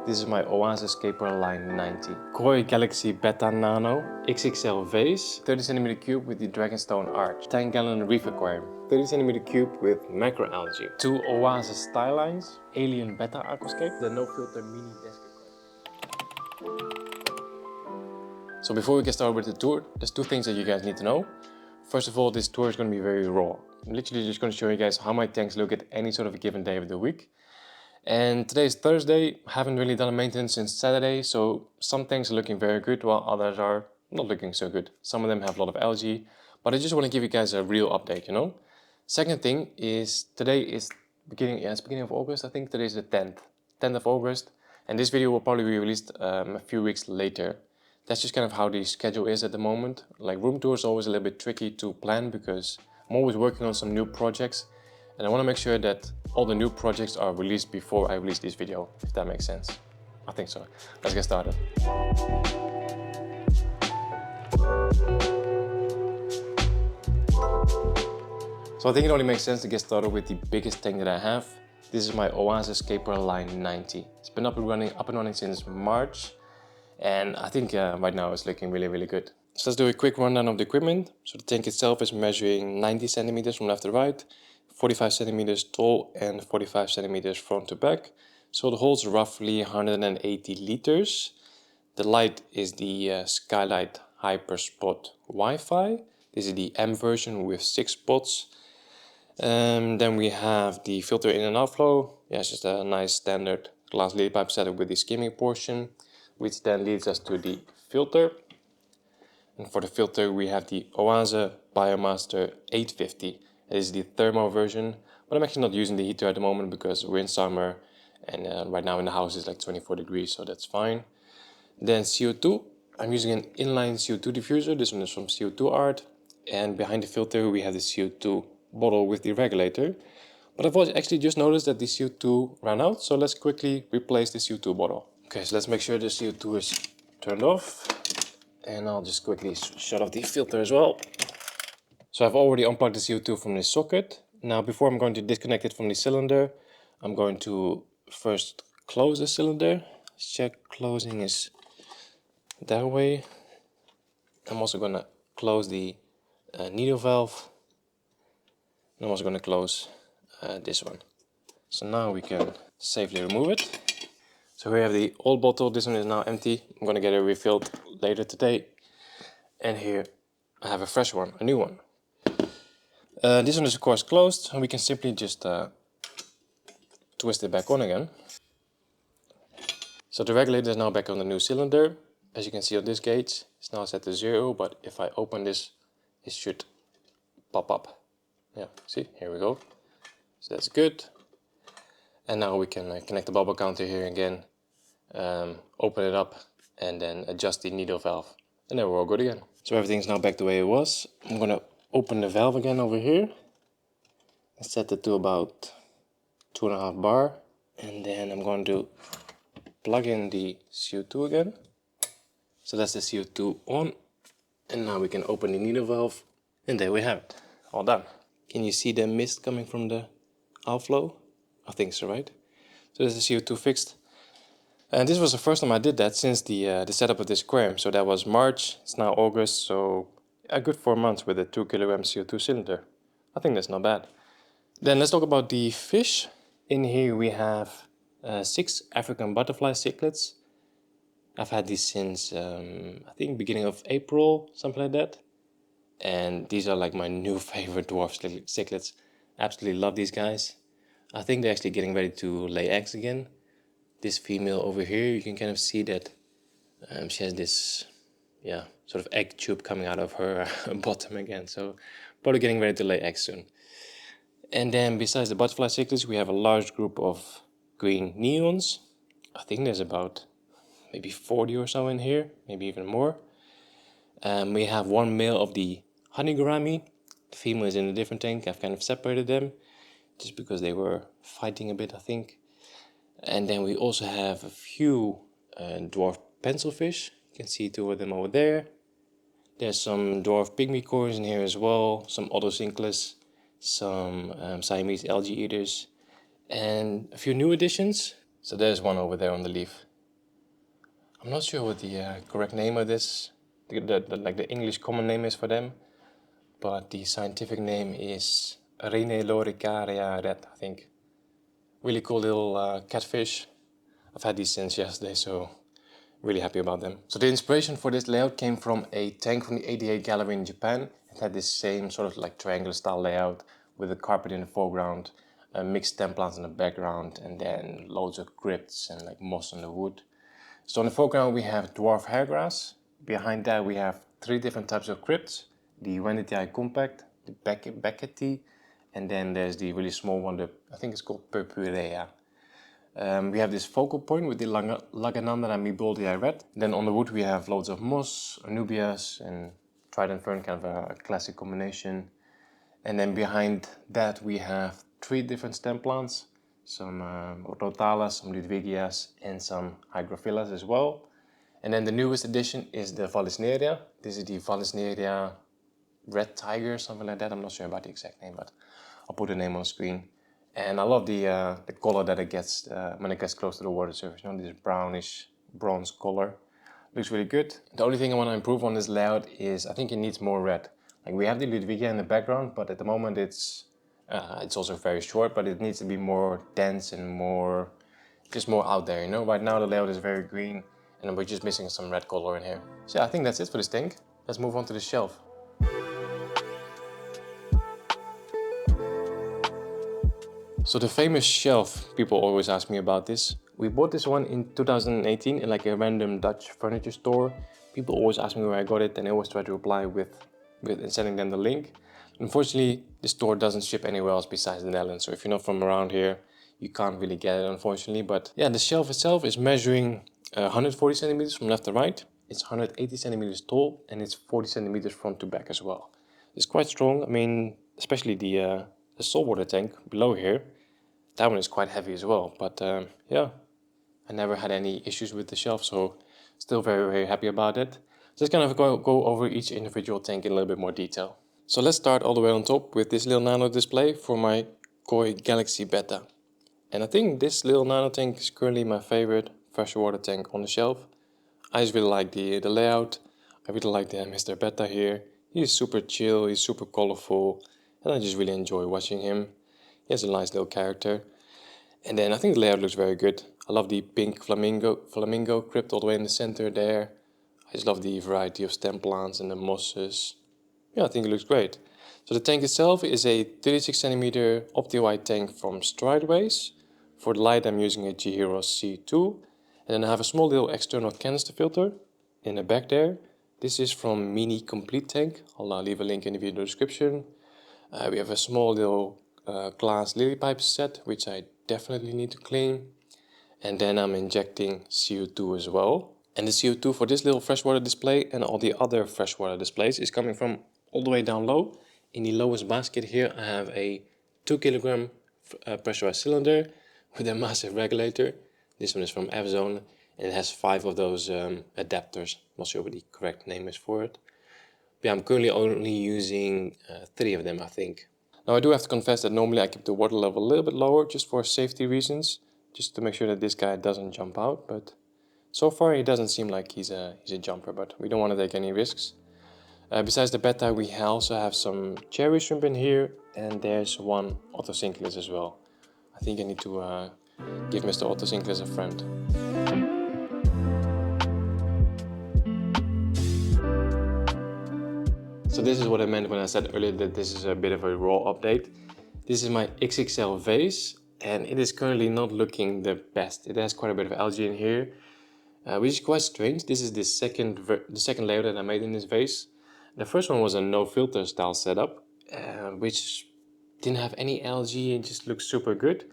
This is my Owasso SCAPERLINE 90. Koi Galaxy BETTA Nano, XXL vase, 30cm cube with the Dragonstone arch, 10-gallon reef aquarium, 30cm cube with macroalgae, 2 OASE style lines, alien BETTA aquascape, the no filter mini desk aquarium. So before we get started with the tour, there's 2 things that you guys need to know. First of all, this tour is going to be very raw. I'm literally just going to show you guys how my tanks look at any sort of a given day of the week. And today is Thursday. I haven't really done a maintenance since Saturday, so some tanks are looking very good while others are not looking so good. Some of them have a lot of algae, but I just want to give you guys a real update, you know. Second thing is today is beginning of August. I think today is the 10th of August, and this video will probably be released a few weeks later. That's just kind of how the schedule is at the moment. Like room tour is always a little bit tricky to plan because I'm always working on some new projects, and I want to make sure that all the new projects are released before I release this video, if that makes sense. I think so. Let's get started. So I think it only makes sense to get started with the biggest tank that I have. This is my Owasso SCAPERLINE 90. It's been up and running since March, and I think right now it's looking really good. So let's do a quick rundown of the equipment. So the tank itself is measuring 90 centimeters from left to right, 45 centimeters tall and 45 centimeters front to back. So it holds roughly 180 liters. The light is the Skylight Hyperspot Wi-Fi. This is the M version with 6 spots. Then we have the filter in and outflow. Yeah, it's just a nice standard glass lead pipe setup with the skimming portion, which then leads us to the filter. And for the filter we have the OASE Biomaster 850. It is the thermal version, but I'm actually not using the heater at the moment because we're in summer, and right now in the house is like 24 degrees, so that's fine. Then CO2, I'm using an inline CO2 diffuser. This one is from CO2 Art, and behind the filter we have the CO2 bottle with the regulator. But I've actually just noticed that the CO2 ran out, so let's quickly replace the CO2 bottle. Okay, so let's make sure the CO2 is turned off, and I'll just quickly shut off the filter as well. So I've already unplugged the CO2 from this socket. Now before I'm going to disconnect it from the cylinder, I'm going to first close the cylinder. Let's check closing is that way. I'm also going to close the needle valve. And I'm also going to close this one. So now we can safely remove it. So we have the old bottle. This one is now empty. I'm going to get it refilled later today. And here I have a fresh one, a new one. This one is of course closed, and we can simply just twist it back on again. So the regulator is now back on the new cylinder. As you can see on this gauge, it's now set to 0, but if I open this, it should pop up. Yeah, see, here we go. So that's good. And now we can connect the bubble counter here again, open it up, and then adjust the needle valve. And then we're all good again. So everything's now back the way it was. I'm going to open the valve again over here and set it to about 2.5 bar, and then I'm going to plug in the CO2 again. So that's the CO2 on, and now we can open the needle valve, and there we have it, all done. Can you see the mist coming from the outflow? I think so, right? So this is the CO2 fixed, and this was the first time I did that since the setup of this aquarium. So that was March, it's now August, so a good 4 months with a 2 kg CO2 cylinder. I think that's not bad. Then let's talk about the fish. In here we have 6 African butterfly cichlids. I've had these since I think beginning of April, something like that. And these are like my new favorite dwarf cichlids. Absolutely love these guys. I think they're actually getting ready to lay eggs again. This female over here, you can kind of see that she has this, yeah, sort of egg tube coming out of her bottom again. So probably getting ready to lay eggs soon. And then besides the butterfly cichlids, we have a large group of green neons. I think there's about maybe 40 or so in here, maybe even more. We have one male of the honey gourami. The female is in a different tank. I've kind of separated them just because they were fighting a bit, I think. And then we also have a few dwarf pencilfish. You can see 2 of them over there. There's some dwarf pygmy cores in here as well, some otocinclus, some Siamese algae eaters, and a few new additions. So there's one over there on the leaf. I'm not sure what the correct name of this, like the English common name is for them, but the scientific name is Rhineloricaria red, I think. Really cool little catfish. I've had these since yesterday, so really happy about them. So the inspiration for this layout came from a tank from the 88 gallery in Japan. It had this same sort of like triangular style layout with a carpet in the foreground, mixed stem plants in the background, and then loads of crypts and like moss on the wood. So in the foreground we have dwarf hairgrass. Behind that we have 3 different types of crypts. The Wenditii compact, the Beckettii, and then there's the really small one, I think it's called Purpurea. We have this focal point with the Lagananda and Miboldii red. Then on the wood we have loads of moss, Anubias and trident fern, kind of a classic combination. And then behind that we have 3 different stem plants. Some Rotalas, some Ludwigias and some Hygrophillas as well. And then the newest addition is the Vallisneria. This is the Vallisneria Red Tiger, something like that. I'm not sure about the exact name, but I'll put the name on the screen. And I love the color that it gets when it gets close to the water surface. You know, this brownish bronze color. Looks really good. The only thing I want to improve on this layout is I think it needs more red. Like we have the Ludwigia in the background, but at the moment it's also very short, but it needs to be more dense and more, just more out there, you know. Right now the layout is very green and we're just missing some red color in here. So yeah, I think that's it for this tank. Let's move on to the shelf. So the famous shelf, people always ask me about this. We bought this one in 2018 in like a random Dutch furniture store. People always ask me where I got it and I always try to reply with sending them the link. Unfortunately, the store doesn't ship anywhere else besides the Netherlands. So if you're not from around here, you can't really get it, unfortunately. But yeah, the shelf itself is measuring 140 centimeters from left to right. It's 180 centimeters tall and it's 40 centimeters front to back as well. It's quite strong. I mean, especially the saltwater tank below here, that one is quite heavy as well. But yeah, I never had any issues with the shelf, so still very, very happy about it. Just kind of go over each individual tank in a little bit more detail. So let's start all the way on top with this little nano display for my Koi Galaxy BETTA. And I think this little nano tank is currently my favorite freshwater tank on the shelf. I just really like the layout. I really like the Mr. BETTA here. He's super chill, he's super colorful, and I just really enjoy watching him. He has a nice little character. And then I think the layout looks very good. I love the pink flamingo crypt all the way in the center there. I just love the variety of stem plants and the mosses. Yeah, I think it looks great. So the tank itself is a 36 centimeter opti-wide tank from Strideways. For the light I'm using a CHIHIROS C2. And then I have a small little external canister filter in the back there. This is from Mini Complete Tank. I'll leave a link in the video description. We have a small little glass lily pipe set, which I definitely need to clean. And then I'm injecting CO2 as well. And the CO2 for this little freshwater display and all the other freshwater displays is coming from all the way down low. In the lowest basket here I have a 2 kilogram pressurized cylinder with a massive regulator. This one is from F-Zone and it has 5 of those adapters. Not sure what the correct name is for it. But yeah, I'm currently only using 3 of them, I think. Now I do have to confess that normally I keep the water level a little bit lower just for safety reasons, just to make sure that this guy doesn't jump out, but so far he doesn't seem like he's a jumper, but we don't want to take any risks. Besides the BETTA we also have some cherry shrimp in here and there's one Ottocinclus as well. I think I need to give Mr. Ottocinclus a friend. So this is what I meant when I said earlier that this is a bit of a raw update. This is my XXL vase and it is currently not looking the best. It has quite a bit of algae in here, which is quite strange. This is the second layer that I made in this vase. The first one was a no filter style setup, which didn't have any algae and just looks super good.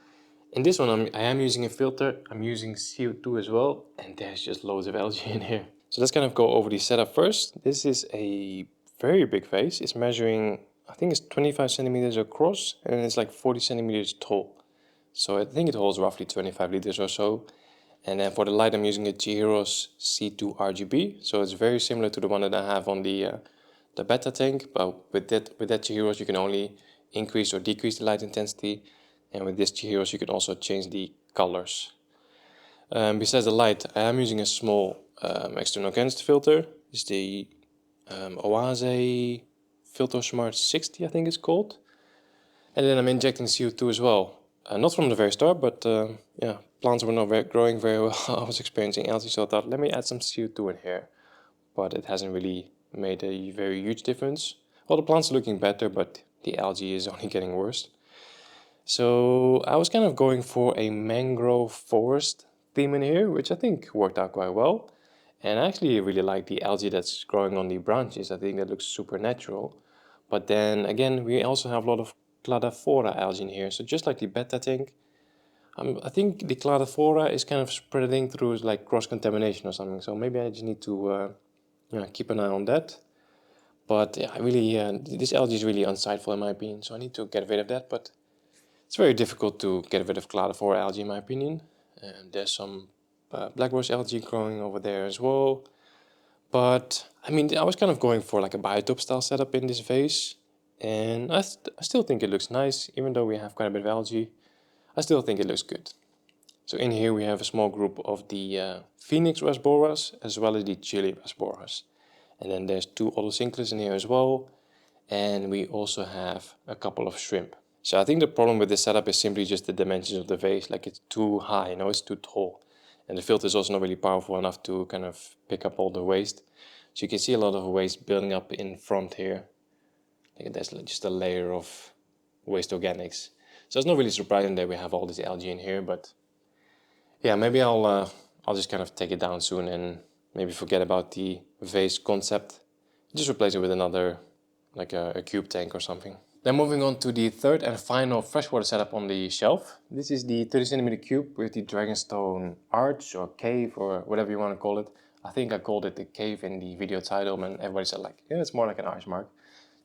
In this one I am using a filter, I'm using CO2 as well, and there's just loads of algae in here. So let's kind of go over the setup first. This is a very big vase. It's measuring, I think it's 25 centimeters across and it's like 40 centimeters tall. So I think it holds roughly 25 liters or so. And then for the light I'm using a CHIHIROS C2 RGB. So it's very similar to the one that I have on the BETTA tank, but with that CHIHIROS you can only increase or decrease the light intensity. And with this CHIHIROS you can also change the colors. Besides the light, I am using a small external canister filter. It's the OASE FILTOSMART 60, I think it's called. And then I'm injecting CO2 as well. Not from the very start, but yeah, plants were not growing very well. I was experiencing algae, so I thought, let me add some CO2 in here. But it hasn't really made a very huge difference. Well, the plants are looking better, but the algae is only getting worse. So I was kind of going for a mangrove forest theme in here, which I think worked out quite well. And I actually really like the algae that's growing on the branches. I think that looks super natural. But then again, we also have a lot of cladophora algae in here. So just like the BETTA tank, I think the cladophora is kind of spreading through like cross-contamination or something. So maybe I just need to keep an eye on that. But yeah, this algae is really unsightful in my opinion. So I need to get rid of that. But it's very difficult to get rid of cladophora algae in my opinion. And there's some black rose algae growing over there as well. But I mean, I was kind of going for like a biotop style setup in this vase. And I still think it looks nice, even though we have quite a bit of algae. I still think it looks good. So in here we have a small group of the Phoenix rasboras as well as the Chili rasboras. And then there's 2 otocinclus in here as well. And we also have a couple of shrimp. So I think the problem with this setup is simply just the dimensions of the vase. Like it's too high, it's too tall. And the filter is also not really powerful enough to kind of pick up all the waste. So you can see a lot of waste building up in front here. Like there's just a layer of waste organics. So it's not really surprising that we have all this algae in here, but yeah, maybe I'll just kind of take it down soon and maybe forget about the vase concept. Just replace it with another, like a cube tank or something. Then moving on to the third and final freshwater setup on the shelf. This is the 30cm cube with the Dragonstone arch or cave or whatever you want to call it. I think I called it the cave in the video title and everybody said like, yeah, it's more like an arch mark.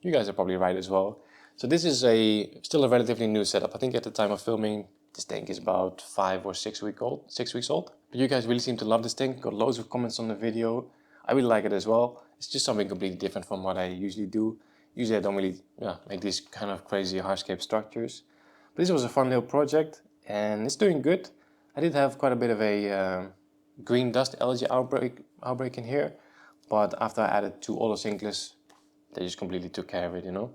You guys are probably right as well. So this is still a relatively new setup. I think at the time of filming, this tank is about 5 or 6 weeks old. But you guys really seem to love this tank. Got loads of comments on the video. I really like it as well. It's just something completely different from what I usually do. Usually I don't really make these kind of crazy hardscape structures. But this was a fun little project and it's doing good. I did have quite a bit of a green dust algae outbreak in here. But after I added 2 otocinclus, they just completely took care of it, Now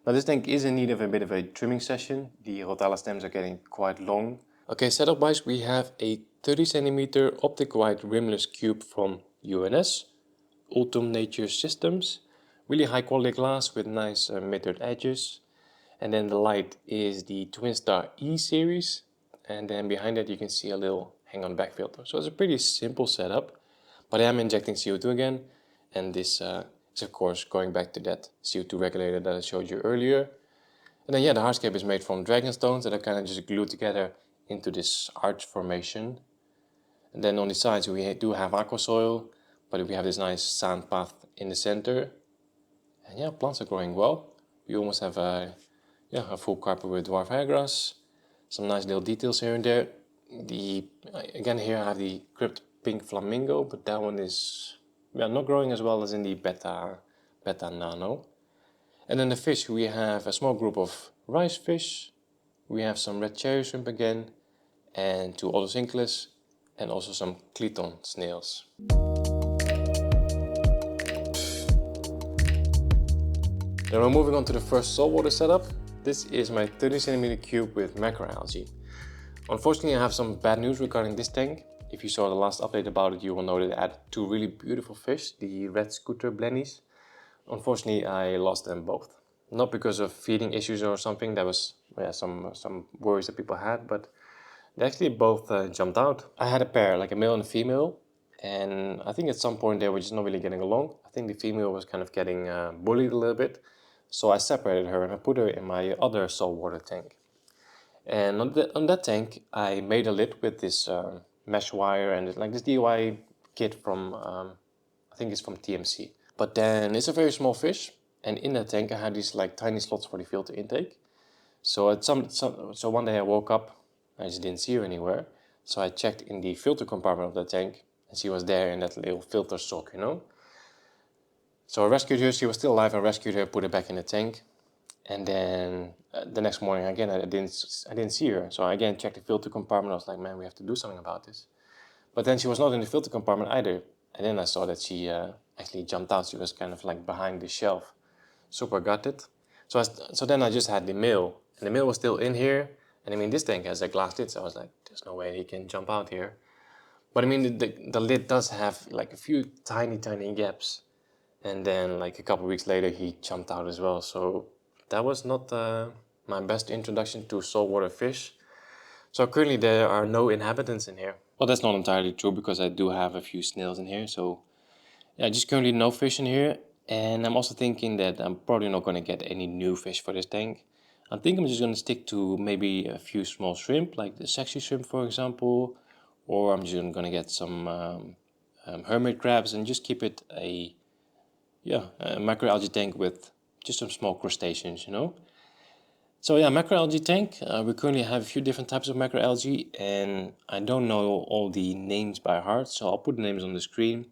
this tank is in need of a bit of a trimming session. The rotella stems are getting quite long. Okay, setup wise we have a 30cm optic white rimless cube from UNS, Ultum Nature Systems. Really high quality glass with nice mitred edges. And then the light is the Twinstar E series. And then behind that you can see a little hang-on back filter. So it's a pretty simple setup. But I am injecting CO2 again. And this is of course going back to that CO2 regulator that I showed you earlier. And then yeah, the hardscape is made from dragonstones that are kind of just glued together into this arch formation. And then on the sides we do have aquasoil, but we have this nice sand path in the center. And yeah, plants are growing well. We almost have a full carpet with dwarf hairgrass. Some nice little details here and there. Again here I have the crypt pink flamingo, but that one is not growing as well as in the BETTA Nano. And then the fish, we have a small group of rice fish. We have some red cherry shrimp again, and 2 otocinclus, and also some Cleton snails. Then we're moving on to the first saltwater setup. This is my 30cm cube with macroalgae. Unfortunately, I have some bad news regarding this tank. If you saw the last update about it, you will know that I added 2 really beautiful fish, the red scooter blennies. Unfortunately, I lost them both. Not because of feeding issues or something, that was some worries that people had, but they actually both jumped out. I had a pair, like a male and a female, and I think at some point they were just not really getting along. I think the female was kind of getting bullied a little bit, so I separated her and I put her in my other saltwater tank. And on that tank, I made a lid with this mesh wire and like this DIY kit from, I think it's from TMC. But then it's a very small fish, and in that tank I had these like tiny slots for the filter intake. So so one day I woke up, I just didn't see her anywhere. So I checked in the filter compartment of the tank, and she was there in that little filter sock, So I rescued her. She was still alive. I rescued her, put her back in the tank, and then the next morning again I didn't see her. So I again checked the filter compartment. I was like, man, we have to do something about this. But then she was not in the filter compartment either. and then I saw that she actually jumped out. She was kind of like behind the shelf. Super gutted. So then I just had the male, and the male was still in here. And I mean, this tank has a glass lid, so I was like, there's no way he can jump out here. But I mean, the lid does have like a few tiny gaps. And then like a couple of weeks later, he jumped out as well. So that was not my best introduction to saltwater fish. So currently there are no inhabitants in here. Well, that's not entirely true because I do have a few snails in here. So yeah, just currently no fish in here. And I'm also thinking that I'm probably not going to get any new fish for this tank. I think I'm just going to stick to maybe a few small shrimp, like the sexy shrimp, for example. Or I'm just going to get some hermit crabs and just keep it a macroalgae tank with just some small crustaceans, you know. So yeah, macroalgae tank. We currently have a few different types of macroalgae, and I don't know all the names by heart, so I'll put the names on the screen.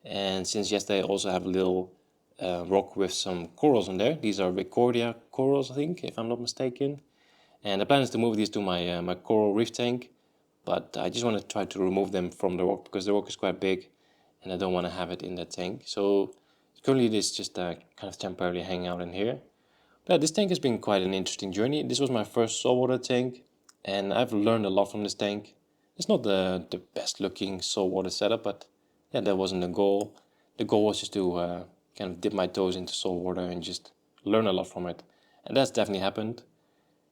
And since yesterday I also have a little rock with some corals on there. These are Ricordia corals, I think, if I'm not mistaken. And the plan is to move these to my coral reef tank, but I just want to try to remove them from the rock because the rock is quite big, and I don't want to have it in the tank. So currently this just kind of temporarily hang out in here. But this tank has been quite an interesting journey. This was my first saltwater tank, and I've learned a lot from this tank. It's not the best looking saltwater setup, but yeah, that wasn't the goal. The goal was just to kind of dip my toes into saltwater and just learn a lot from it. And that's definitely happened.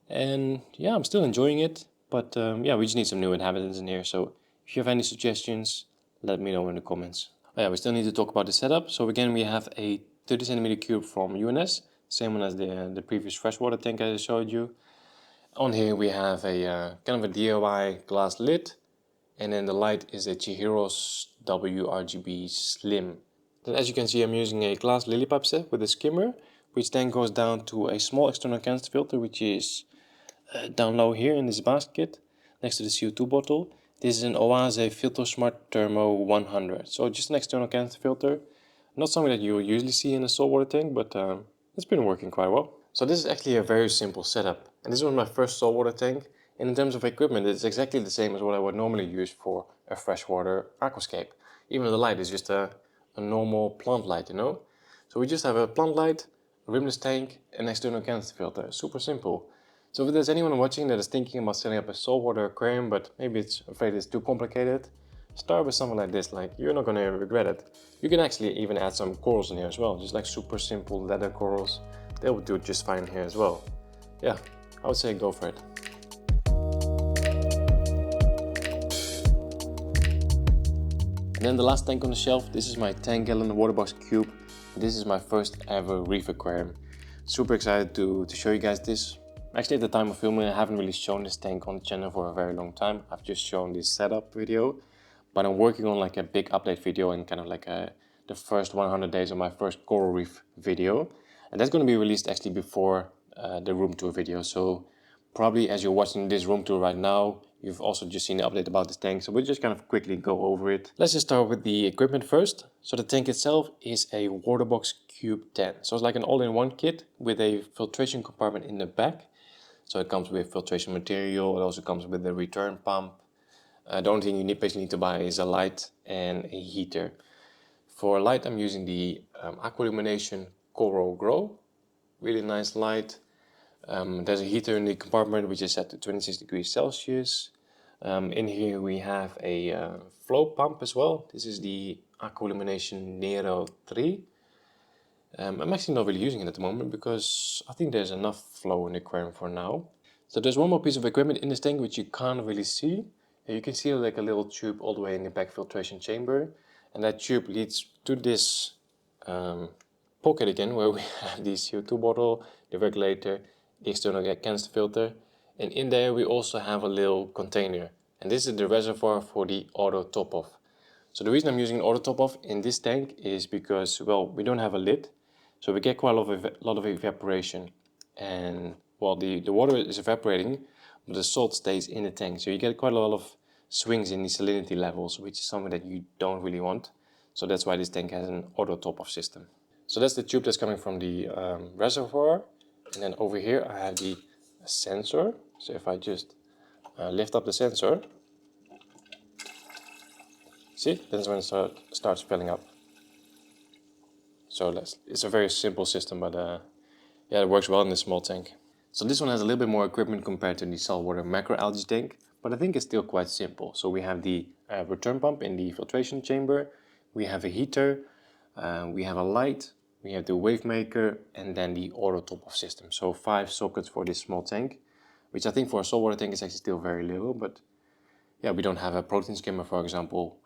And yeah, I'm still enjoying it. But yeah, we just need some new inhabitants in here. So if you have any suggestions, let me know in the comments. Oh yeah, we still need to talk about the setup. So again, we have a 30 centimeter cube from UNS. Same one as the previous freshwater tank I showed you. On here we have a kind of a DIY glass lid. And then the light is a CHIHIROS WRGB Slim. Then as you can see, I'm using a glass lily pipe set with a skimmer, which then goes down to a small external canister filter, which is down low here in this basket, next to the CO2 bottle. This is an OASE FILTOSMART Thermo 100. So just an external canister filter. Not something that you will usually see in a saltwater tank, but it's been working quite well. So this is actually a very simple setup. And this was my first saltwater tank. And in terms of equipment, it's exactly the same as what I would normally use for a freshwater aquascape. Even though the light is just a normal plant light, you know. So we just have a plant light, a rimless tank, and an external canister filter. Super simple. So if there's anyone watching that is thinking about setting up a saltwater aquarium, but maybe it's afraid it's too complicated, start with something like this. Like, you're not going to regret it. You can actually even add some corals in here as well, just like super simple leather corals. They will do just fine here as well. Yeah, I would say go for it. And then the last tank on the shelf, this is my 10-gallon water box cube. This is my first ever reef aquarium. Super excited to show you guys this. Actually, at the time of filming, I haven't really shown this tank on the channel for a very long time. I've just shown this setup video, but I'm working on like a big update video and kind of like the first 100 days of my first coral reef video. And that's going to be released actually before the room tour video. So probably as you're watching this room tour right now, you've also just seen the update about this tank. So we'll just kind of quickly go over it. Let's just start with the equipment first. So the tank itself is a waterbox cube 10. So it's like an all-in-one kit with a filtration compartment in the back. So it comes with filtration material. It also comes with a return pump. The only thing you basically need to buy is a light and a heater. For light, I'm using the Aquillumination Coral Grow. Really nice light. There's a heater in the compartment which is set to 26 degrees Celsius. In here we have a flow pump as well. This is the Aquillumination Nero 3. I'm actually not really using it at the moment because I think there's enough flow in the aquarium for now. So there's one more piece of equipment in this tank which you can't really see. You can see like a little tube all the way in the back filtration chamber. And that tube leads to this pocket again where we have the CO2 bottle, the regulator, the external canister filter. And in there we also have a little container. And this is the reservoir for the auto top-off. So the reason I'm using an auto top-off in this tank is because, well, we don't have a lid. So we get quite a lot of evaporation. And, well, the water is evaporating, but the salt stays in the tank. So you get quite a lot of swings in the salinity levels, which is something that you don't really want. So that's why this tank has an auto top-off system. So that's the tube that's coming from the reservoir. And then over here I have the sensor. So if I just lift up the sensor, See, that's when it starts filling up. So it's a very simple system, but yeah, it works well in this small tank. So this one has a little bit more equipment compared to the saltwater macroalgae tank, but I think it's still quite simple. So we have the return pump in the filtration chamber, we have a heater, we have a light, we have the wave maker, and then the auto top-off system. So 5 sockets for this small tank, which I think for a saltwater tank is actually still very little, but yeah, we don't have a protein skimmer, for example.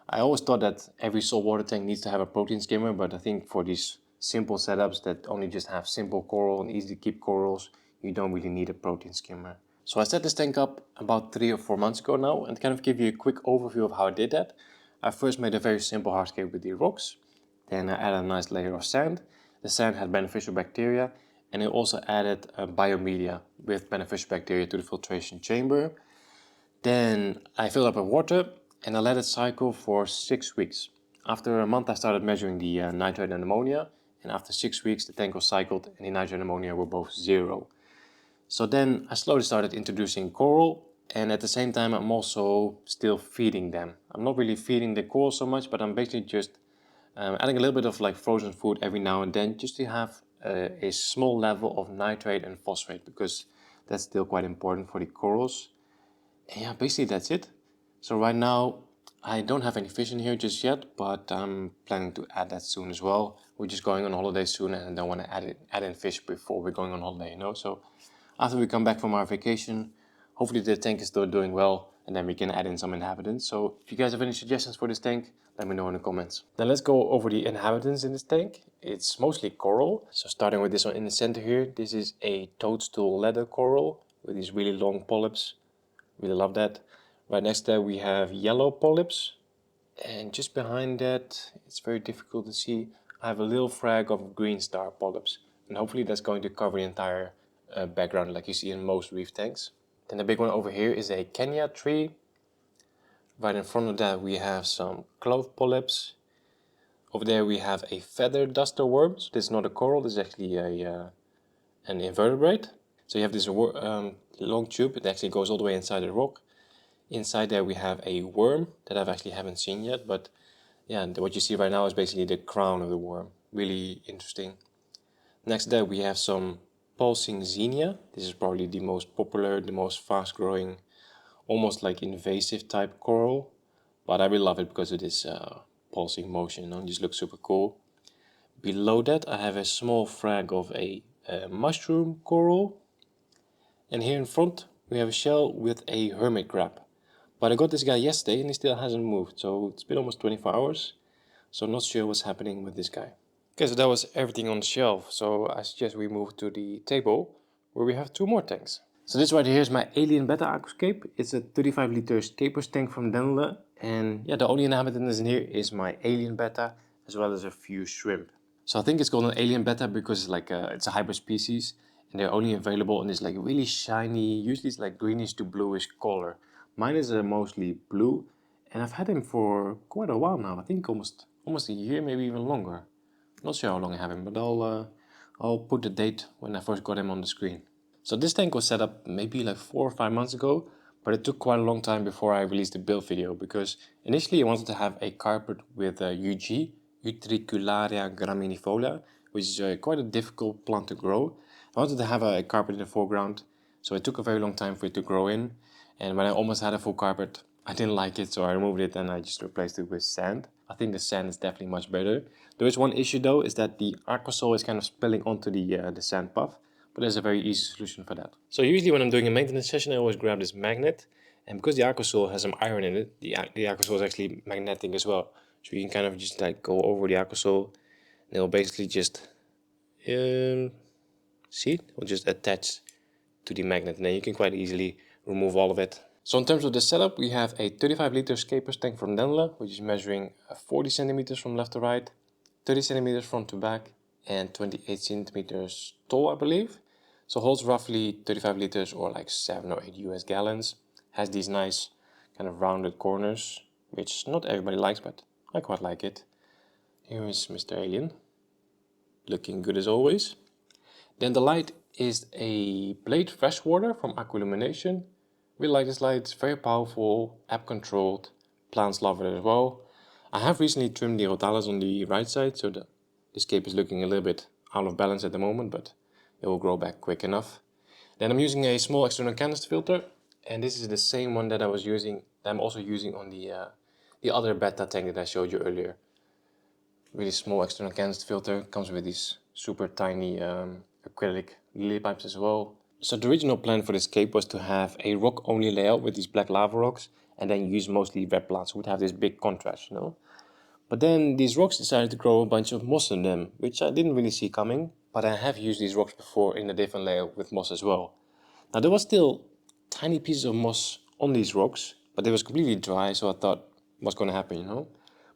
I always thought that every saltwater tank needs to have a protein skimmer, but I think for these simple setups that only just have simple coral and easy to keep corals, you don't really need a protein skimmer. So I set this tank up about 3 or 4 months ago now, and to kind of give you a quick overview of how I did that. I first made a very simple hardscape with the rocks, then I added a nice layer of sand. The sand had beneficial bacteria, and I also added a biomedia with beneficial bacteria to the filtration chamber. Then I filled up with water and I let it cycle for 6 weeks. After a month I started measuring the nitrate and ammonia, and after 6 weeks the tank was cycled and the nitrate and ammonia were both 0. So then I slowly started introducing coral, and at the same time I'm also still feeding them. I'm not really feeding the coral so much, but I'm basically just adding a little bit of like frozen food every now and then, just to have a small level of nitrate and phosphate, because that's still quite important for the corals. And yeah, basically that's it. So right now I don't have any fish in here just yet, but I'm planning to add that soon as well. We're just going on holiday soon and I don't want to add in fish before we're going on holiday, you know. So after we come back from our vacation, hopefully the tank is still doing well, and then we can add in some inhabitants. So if you guys have any suggestions for this tank, let me know in the comments. Then let's go over the inhabitants in this tank. It's mostly coral. So starting with this one in the center here, this is a toadstool leather coral with these really long polyps. Really love that. Right next to that we have yellow polyps, and just behind that, it's very difficult to see, I have a little frag of green star polyps, and hopefully that's going to cover the entire background like you see in most reef tanks. Then the big one over here is a Kenya tree. Right in front of that we have some clove polyps. Over there we have a feather duster worm. So this is not a coral, this is actually an invertebrate. So you have this long tube, it actually goes all the way inside the rock. Inside there we have a worm that I actually haven't seen yet, but yeah, what you see right now is basically the crown of the worm. Really interesting. Next to that we have some pulsing xenia. This is probably the most popular, the most fast growing, almost like invasive type coral, but I really love it because of this pulsing motion. It just looks super cool. Below that I have a small frag of a mushroom coral, and here in front we have a shell with a hermit crab. But I got this guy yesterday and he still hasn't moved, so it's been almost 24 hours. So I'm not sure what's happening with this guy. Okay, so that was everything on the shelf. So I suggest we move to the table where we have 2 more tanks. So this right here is my Alien BETTA Aquascape. It's a 35 liter SCAPER tank from Nano. And yeah, the only inhabitant in here is my Alien BETTA, as well as a few shrimp. So I think it's called an Alien BETTA because it's like it's a hybrid species, and they're only available in this like really shiny, usually it's like greenish to bluish color. Mine is mostly blue, and I've had him for quite a while now. I think almost a year, maybe even longer. Not sure how long I have him, but I'll put the date when I first got him on the screen. So this tank was set up maybe like 4 or 5 months ago, but it took quite a long time before I released the build video, because initially I wanted to have a carpet with UG, Utricularia graminifolia, which is quite a difficult plant to grow. I wanted to have a carpet in the foreground, so it took a very long time for it to grow in. And when I almost had a full carpet, I didn't like it, so I removed it and I just replaced it with sand. I think the sand is definitely much better. There is one issue though, is that the AQUASOIL is kind of spilling onto the sand path, but there's a very easy solution for that. So usually when I'm doing a maintenance session, I always grab this magnet, and because the AQUASOIL has some iron in it, the AQUASOIL is actually magnetic as well. So you can kind of just like go over the AQUASOIL, and it'll basically just, see, it will just attach to the magnet, and then you can quite easily remove all of it. So in terms of the setup, we have a 35 liter SCAPER tank from Nano, which is measuring 40 centimeters from left to right, 30 centimeters front to back, and 28 centimeters tall, I believe. So holds roughly 35 liters or like 7 or 8 US gallons. Has these nice kind of rounded corners, which not everybody likes, but I quite like it. Here is Mr. Alien, looking good as always. Then the light is a Blade Freshwater from Aquillumination. Really like this light, it's very powerful, app controlled, plants love it as well. I have recently trimmed the rhodalas on the right side, so the scape is looking a little bit out of balance at the moment, but it will grow back quick enough. Then I'm using a small external canister filter, and this is the same one that I'm also using on the other BETTA tank that I showed you earlier. Really small external canister filter, comes with these super tiny acrylic lily pipes as well. So the original plan for this cape was to have a rock only layout with these black lava rocks, and then use mostly red plants, so would have this big contrast, you know. But then these rocks decided to grow a bunch of moss in them, which I didn't really see coming, but I have used these rocks before in a different layout with moss as well. Now there was still tiny pieces of moss on these rocks, but they was completely dry, so I thought, what's going to happen, you know?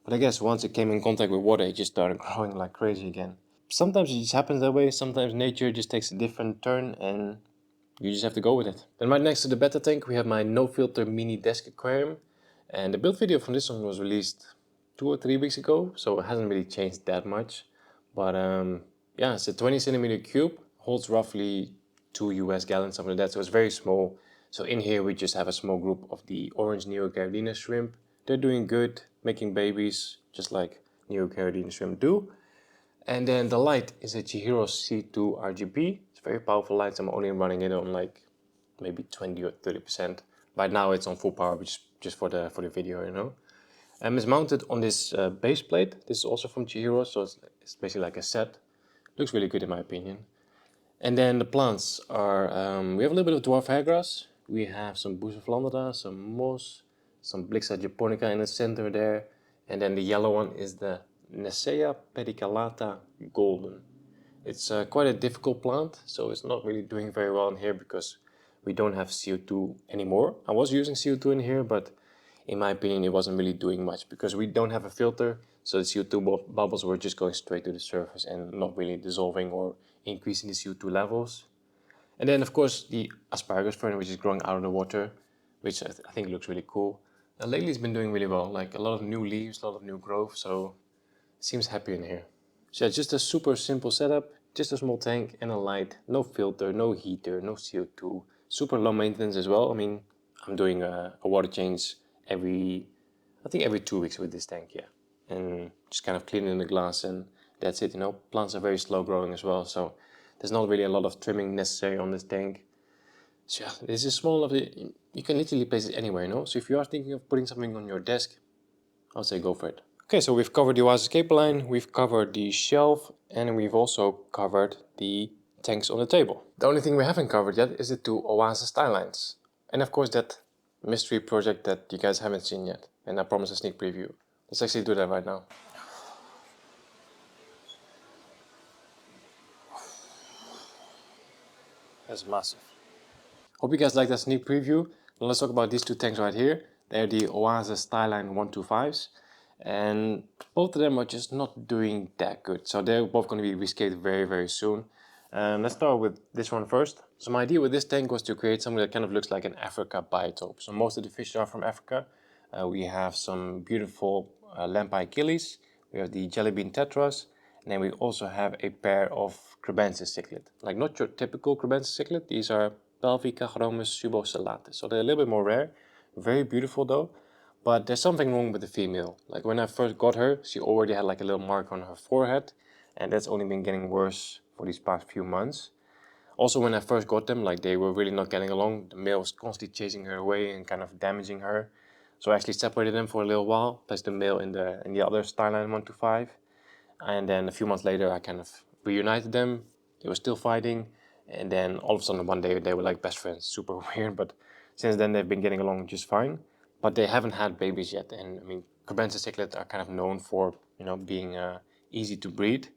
But I guess once it came in contact with water, it just started growing like crazy again. Sometimes it just happens that way, sometimes nature just takes a different turn and you just have to go with it. Then right next to the BETTA tank we have my no filter mini desk aquarium, and the build video from this one was released 2 or 3 weeks ago, so it hasn't really changed that much. But yeah, it's a 20 centimeter cube, holds roughly 2 US gallons, something like that, so it's very small. So in here we just have a small group of the orange Neocaridina shrimp. They're doing good, making babies, just like Neocaridina shrimp do. And then the light is a CHIHIROS C2 RGB. It's a very powerful light, so I'm only running it on like maybe 20 or 30%. Right now it's on full power, which is just for the video, you know. It's mounted on this base plate. This is also from CHIHIROS, so it's basically like a set. Looks really good in my opinion. And then the plants are, we have a little bit of dwarf hairgrass. We have some Bucephalandra, some moss, some Blixa japonica in the center there. And then the yellow one is the Nesea pedicellata golden. It's quite a difficult plant, so it's not really doing very well in here because we don't have CO2 anymore. I was using CO2 in here, but in my opinion it wasn't really doing much because we don't have a filter, so the CO2 bubbles were just going straight to the surface and not really dissolving or increasing the CO2 levels. And then of course the asparagus fern, which is growing out of the water, which I think looks really cool. Now lately it's been doing really well, like a lot of new leaves, a lot of new growth, so it seems happy in here. So yeah, just a super simple setup, just a small tank and a light, no filter, no heater, no CO2, super low maintenance as well. I mean, I'm doing a water change I think every 2 weeks with this tank, yeah. And just kind of cleaning the glass and that's it, you know. Plants are very slow growing as well, so there's not really a lot of trimming necessary on this tank. So yeah, this is small enough that you can literally place it anywhere, you know. So if you are thinking of putting something on your desk, I would say go for it. Okay, so we've covered the Owasso SCAPERLINE, we've covered the shelf, and we've also covered the tanks on the table. The only thing we haven't covered yet is the 2 Owasso Skylines. And of course that mystery project that you guys haven't seen yet. And I promise a sneak preview. Let's actually do that right now. That's massive. Hope you guys like that sneak preview. Now let's talk about these 2 tanks right here. They're the Owasso Skyline 125s. And both of them are just not doing that good. So they're both going to be rescaped very, very soon. Let's start with this one first. So my idea with this tank was to create something that kind of looks like an Africa biotope. So most of the fish are from Africa. We have some beautiful Lampi Achilles. We have the jellybean tetras. And then we also have a pair of Crebensis cichlid. Like not your typical Crebensis cichlid. These are Pelvica chromis subocellatus. So they're a little bit more rare. Very beautiful though. But there's something wrong with the female. Like when I first got her, she already had like a little mark on her forehead. And that's only been getting worse for these past few months. Also when I first got them, like they were really not getting along. The male was constantly chasing her away and kind of damaging her. So I actually separated them for a little while, placed the male in the other Skyline 125. And then a few months later I kind of reunited them. They were still fighting. And then all of a sudden one day they were like best friends. Super weird, but since then they've been getting along just fine. But they haven't had babies yet, and I mean, Crebensis cichlids are kind of known for, you know, being easy to breed.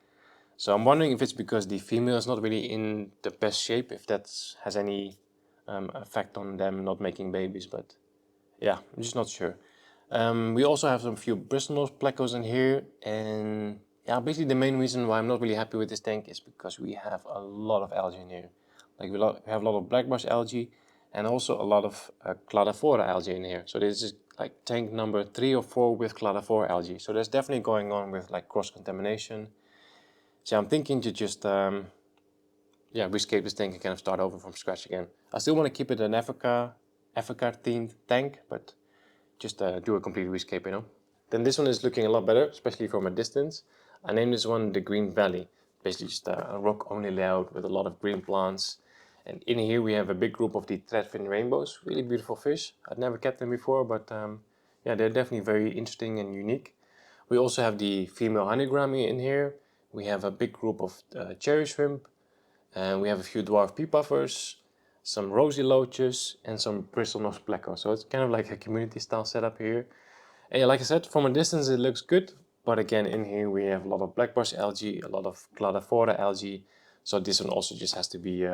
So I'm wondering if it's because the female is not really in the best shape, if that has any effect on them not making babies. But yeah, I'm just not sure. We also have some few bristlenose plecos in here, and yeah, basically the main reason why I'm not really happy with this tank is because we have a lot of algae in here. Like we have a lot of black brush algae. And also a lot of cladophora algae in here. So this is like tank number 3 or 4 with cladophora algae. So there's definitely going on with like cross-contamination. So I'm thinking to just rescape this tank and kind of start over from scratch again. I still want to keep it an Africa themed tank, but just do a complete rescape, you know. Then this one is looking a lot better, especially from a distance. I named this one the Green Valley. Basically just a rock only layout with a lot of green plants. And in here we have a big group of the threadfin rainbows. Really beautiful fish. I'd never kept them before, but yeah, they're definitely very interesting and unique. We also have the female honey gourami in here. We have a big group of cherry shrimp. And we have a few dwarf pea puffers, some rosy loaches, and some bristlenose pleco. So it's kind of like a community style setup here. And yeah, like I said, from a distance it looks good. But again, in here we have a lot of black bush algae, a lot of cladophora algae. So this one also just has to be,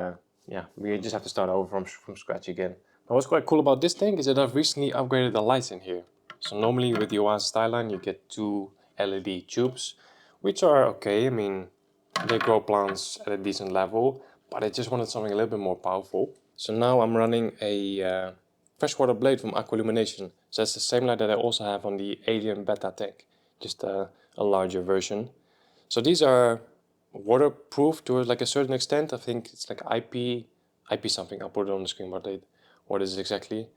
yeah, we just have to start over from scratch again. But what's quite cool about this tank is that I've recently upgraded the lights in here. So normally with the OASE Styline you get 2 LED tubes, which are okay. I mean, they grow plants at a decent level, but I just wanted something a little bit more powerful. So now I'm running a freshwater blade from Aqualumination. So that's the same light that I also have on the Alien BETTA tank, just a larger version. So these are waterproof to like a certain extent. I think it's like IP something. I'll put it on the screen what it is exactly.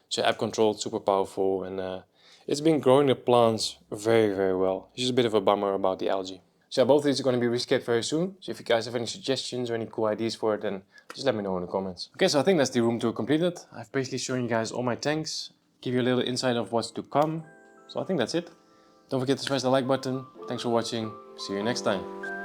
So app controlled, super powerful, and it's been growing the plants very, very well. It's just a bit of a bummer about the algae. So yeah, both of these are going to be rescaped very soon. So if you guys have any suggestions or any cool ideas for it, then just let me know in the comments. Okay, so I think that's the room tour completed. I've basically shown you guys all my tanks, give you a little insight of what's to come. So I think that's it. Don't forget to smash the like button. Thanks for watching. See you next time.